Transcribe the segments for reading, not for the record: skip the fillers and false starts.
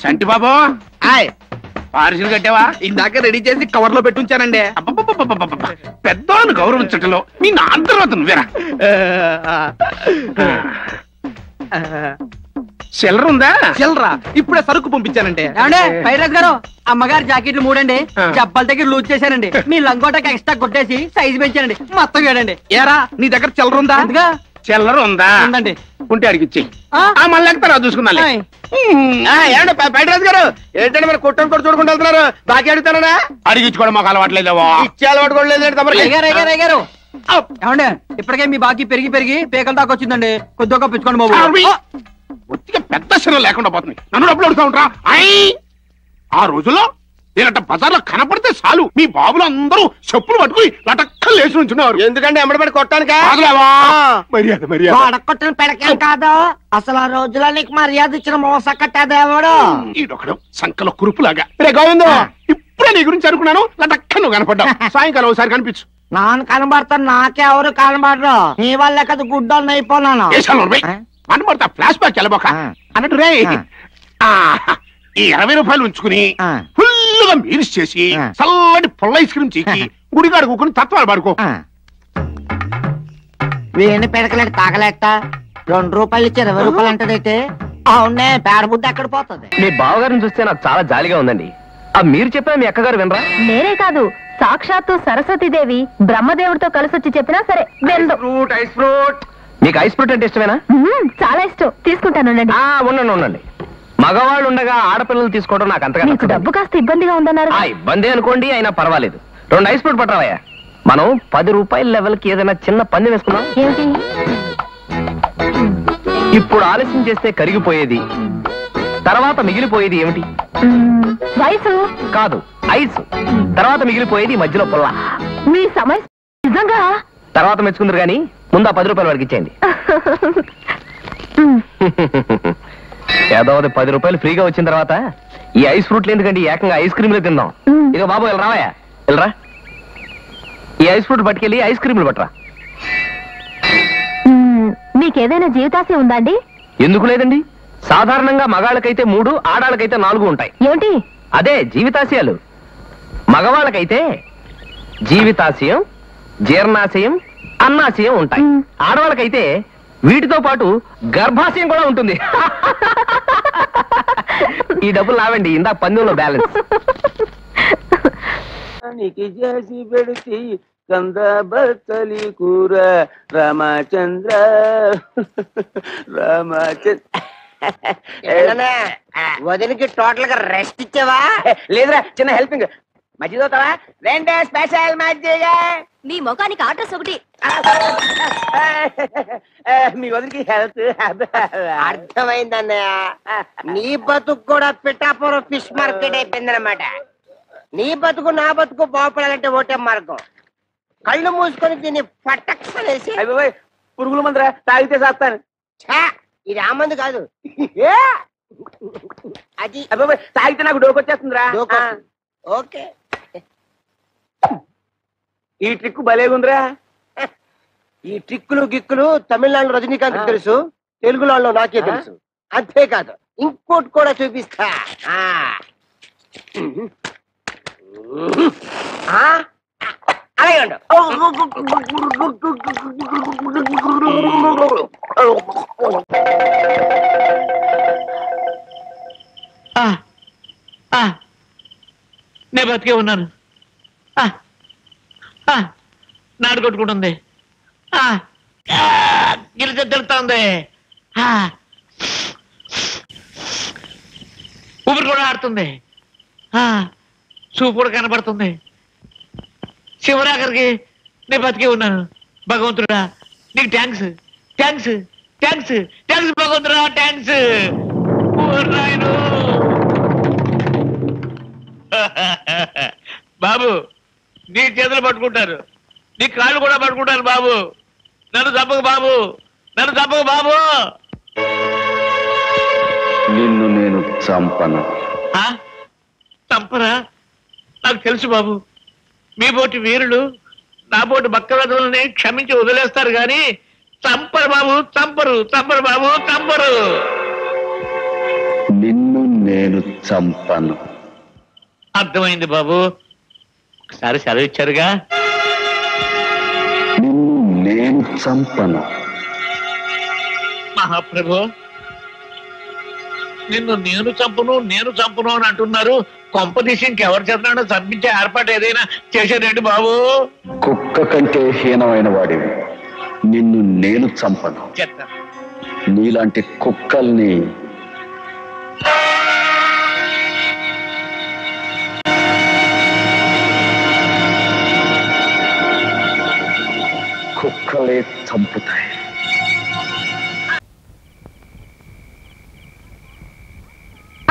సంటి బాబు పార్సిల్ కట్టావా? ఇందాక రెడీ చేసి కవర్ లో పెట్టుంచానండి. పెద్దవాళ్ళని గౌరవించటంలో మీ నాన్న తర్వాత నువ్వేరా. చిల్లర ఉందా? చిల్లరా ఇప్పుడే సరుకు పంపించానండి. పైరాజ్ గారు అమ్మగారు జాకెట్లు 3 అండి, జబ్బల దగ్గర లూజ్ చేశానండి. మీ లంగోటకి ఎక్స్ట్రా కొట్టేసి సైజ్ పెంచానండి. మొత్తం వేడండి. ఏరా నీ దగ్గర చిల్లర ఉందా? చిల్లర ఉందా? ఉందండి. ఉంటే అడిగిచ్చి మళ్ళీ తర్వాత చూసుకున్నా. పైరాజ్ గారు ఏంటంటే మరి కొట్టం కూడా చూడకుండా వెళ్తున్నారు. బాకీ అడుగుతారా? అడిగించుకోవడం మాకు అలవాట్లేదేవో. ఇచ్చే అలవాటు కూడా లేదు. ఏమండి ఇప్పటికే మీ బాకీ పెరిగి పెరిగి పేకల దాకా వచ్చిందండి. కొద్దిగా పిచ్చుకోండి బాబు. ఒత్తిగా పెద్ద శిరం లేకుండా పోతుంది. నన్ను డబ్బులు అడుగుతా ఉంటా. ఆ రోజుల్లో నేనంట బజార్లో కనపడితే చాలు మీ బాబులు అందరూ చెప్పులు పట్టుకుని లటక్కలు లేచి నుంచున్నారు. ఎందుకంటే ఎమ్మడబడి కొట్టానికా? మర్యాద మర్యాద కొట్టిన పెడకేం కాదు. అసలు ఆ రోజులో నీకు మర్యాద ఇచ్చిన మోస కట్టేదేవాడు. ఈడొకడు సంకల కురుపులాగా. రే గోవిందు, ఇప్పుడే నీ గురించి అనుకున్నాను. లటక్క నువ్వు కనపడ్డావు. సాయంకాలం ఒకసారి కనిపించు. నాన్న కనబడతాను, నాకెవరు కనబడరు. నీ వల్ల కదా గుడ్డోని అయిపోయినాను. కనబడతా ఫ్లాష్ బ్యాక్ వెళ్ళబోక అన్నట్టు రే. ఈ 20 రూపాయలు ఉంచుకుని ఫుల్గా మీల్స్ చేసి చల్లటి పుల్ల ఐస్ క్రీమ్ చీకి గుడిగాడు కూకుని తత్వాలు పడుకో. వేణి పెడకలేక తాగలేట 2 రూపాయలు ఇచ్చి 20 రూపాయలు అంటదైతే అవునే పేడ బుద్ధి ఎక్కడ పోతుంది. మీ బావగారిని చూస్తే నాకు చాలా జాలిగా ఉందండి. మీరు చెప్పినా మీ అక్కగారు వినరా? నేనే కాదు, సాక్షాత్తు సరస్వతీదేవి బ్రహ్మదేవుడితో కలిసి వచ్చి చెప్పినా సరే ఐస్ ఫ్రూట్. మీకు ఐస్ ఫ్రూట్ అంటే ఇష్టమేనా? చాలా ఇష్టం, తీసుకుంటాను. ఉండండి. మగవాళ్ళు ఉండగా ఆడపిల్లలు తీసుకోవడం నాకు అంతగా మీకు డబ్బు కాస్త ఇబ్బందిగా ఉందన్నారు. ఇబ్బంది అనుకోండి, అయినా పర్వాలేదు. 2 ఐస్ ఫ్రూట్ పట్టరావయ్యా. మనం 10 రూపాయల లెవెల్ కి ఏదైనా చిన్న పందెం వేసుకున్నాం. ఏమిటి? ఇప్పుడు ఆలస్యం చేస్తే కరిగిపోయేది, తర్వాత మిగిలిపోయేది ఏమిటి? వయసు కాదు, ఐస్. తర్వాత మిగిలిపోయేది మధ్యలో పుల్ల. మీ సమస్య నిజంగా తర్వాత మెచ్చుకుందరు గానీ ముందు ఆ 10 రూపాయల వరకు ఇచ్చేయండి. ఏదో 10 రూపాయలు ఫ్రీగా వచ్చిన తర్వాత ఈ ఐస్ ఫ్రూట్లు ఎందుకండి, ఏకంగా ఐస్ క్రీమ్లే తిందాం. ఇదిగో బాబు రావయ్యా, వెళ్ళరా. ఈ ఐస్ ఫ్రూట్ పట్టుకెళ్ళి ఐస్ క్రీమ్లు పట్టరా. మీకేదైనా జీవితాశయం ఉందా అండి? ఎందుకు లేదండి. సాధారణంగా మగాళ్ళకైతే 3, ఆడాళ్ళకైతే 4 ఉంటాయి. ఏమిటి? అదే జీవితాశయాలు. మగవాళ్ళకైతే జీవితాశయం, జీర్ణాశయం, అన్నాశయం ఉంటాయి. ఆడవాళ్ళకైతే వీటితో పాటు గర్భాశయం కూడా ఉంటుంది. ఈ డబ్బులు నావండి, ఇందాక పందెంలో బ్యాలెన్స్. చేసి పెడితే కంద బచ్చలి కూర రామచంద్ర వదిలికి టోటల్ గా రెస్ట్ ఇచ్చావా? లేదురా, చిన్న హెల్పింగ్. మజ్జిగ అవుతావా? 2 స్పెషల్ మజ్జిగ. మీ ముఖానికి ఆర్డర్స్ ఒకటి. మీ వదిలికి హెల్త్ అర్థమైందన్నయ్య. నీ బతుకు కూడా పిఠాపురం ఫిష్ మార్కెట్ అయిపోయిందన్నమాట. నీ బతుకు నా బతుకు బాగుపడాలంటే ఒకటే మార్గం, కళ్ళు మూసుకొని దీన్ని పట్టక్షేసి. అయిపోయి పురుగుల మందురా, తాగితే చేస్తాను. ఇది ఆ మందు కాదు, అది తాగితే నాకు డోకొచ్చేస్తుందిరా. ఓకే, ఈ ట్రిక్ భలేగుందిరా. ఈ ట్రిక్కులు గిక్కులు తమిళనాడు రజనీకాంత్ తెలుసు, తెలుగులో నాకే తెలుసు. అంతేకాదు ఇంకోటి కూడా చూపిస్తా. అలాగే ఉండు. నేను బతికే ఉన్నాను. నాడు కొట్టుకుంటుంది, గిలిత తెలుస్తుంది, ఊపిరి కూడా ఆడుతుంది, చూపు కూడా కనబడుతుంది. శివరాకరికి నేను బతికే ఉన్నాను. భగవంతుడా నీకు థ్యాంక్స్, థ్యాంక్స్, థ్యాంక్స్, థ్యాంక్స్ భగవంతుడా, థ్యాంక్స్. బాబు నీ చేతులు పట్టుకుంటారు, నీ కాళ్ళు కూడా పట్టుకుంటారు. బాబు నన్ను చంపకు బాబు, నన్ను చంపకు బాబు. నిన్ను నేను చంపను. చంపరా? నాకు తెలుసు బాబు, మీ బోటి వీరులు నా బోటి బక్కవెదలని క్షమించి వదిలేస్తారు గాని చంపరు బాబు, చంపరు, చంపరు బాబు, చంపరు. నిన్ను నేను చంపను. అర్థమైంది బాబు. ఒకసారి సెలవు ఇచ్చారుగా. నిన్ను నేను చంపను. మహాప్రభు, నిన్ను నేను చంపును అని అంటున్నారు. కొంపదీసి ఇంకెవరు చేతనైనా చంపించే ఏర్పాటు ఏదైనా చేశారండి బాబు? కుక్క కంటే హీనమైన వాడివి. నిన్ను నేను చంపను. చెప్తా. నీలాంటి కుక్కల్ని కుక్కలే చంపుతాయి.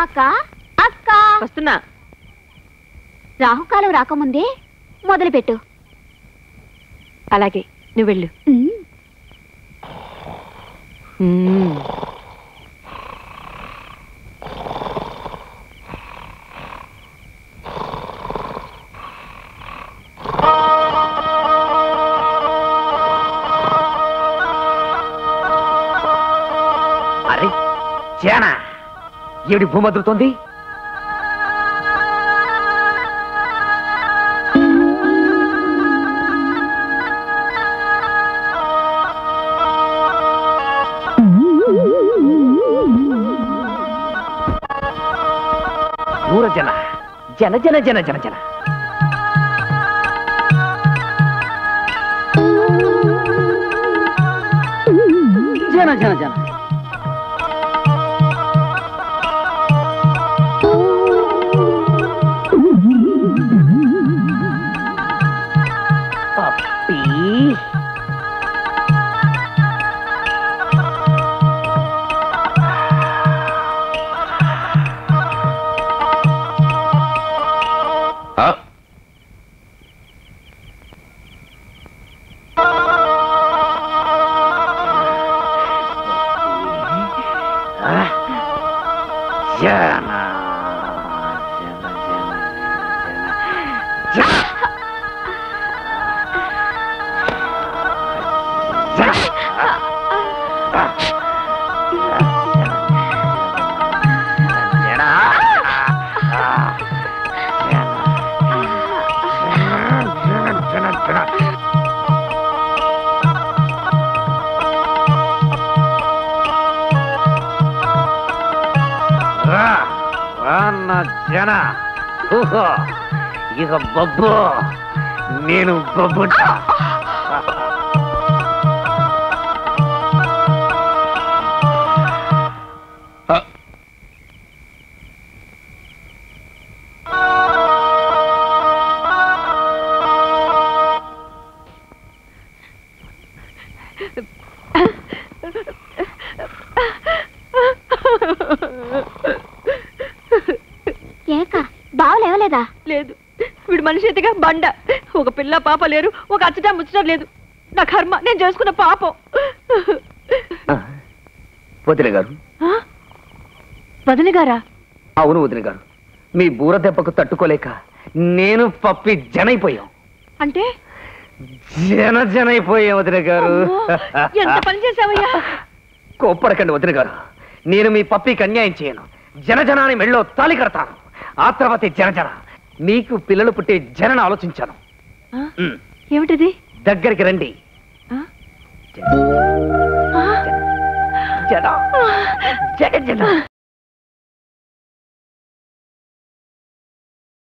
అక్క అక్క వస్తున్నా. రాహుకాలం రాకముందే మొదలుపెట్టు. అలాగే, నువ్వు వెళ్ళు. అరే చేనా ఏమిటి భూమద్రుతోంది? దూర జన జన జన జన జన జన జన జన జన పప్పి జన ఇక బొబ్బు నేను బొబ్బుట. ఏక బావలేవలేదా? లేదు, వీడు మనిషి ఎత్తిగా బండ. ఒక పిల్ల పాప లేరు, ఒక అచ్చటా ముచ్చట లేదు. నా కర్మ, నేను చేసుకున్న పాపం. వదిన గారు. వదిన గారా? అవును వదిన గారు, మీ బూర దెబ్బకు తట్టుకోలేక నేను పప్పి జనైపోయాం. అంటే జన జనైపోయాం వదిన గారు. ఎంత పని చేసావయ్యా? కోప్పడకండి వదిన గారు, నేను మీ పప్పికి అన్యాయం చేయను. జనజనాన్ని మెళ్ళో తాళి కడతాను. ఆ తర్వాత జనజన మీకు పిల్లలు పుట్టే జనను ఆలోచించాను. ఏమిటిది? దగ్గరికి రండి. జన జన జన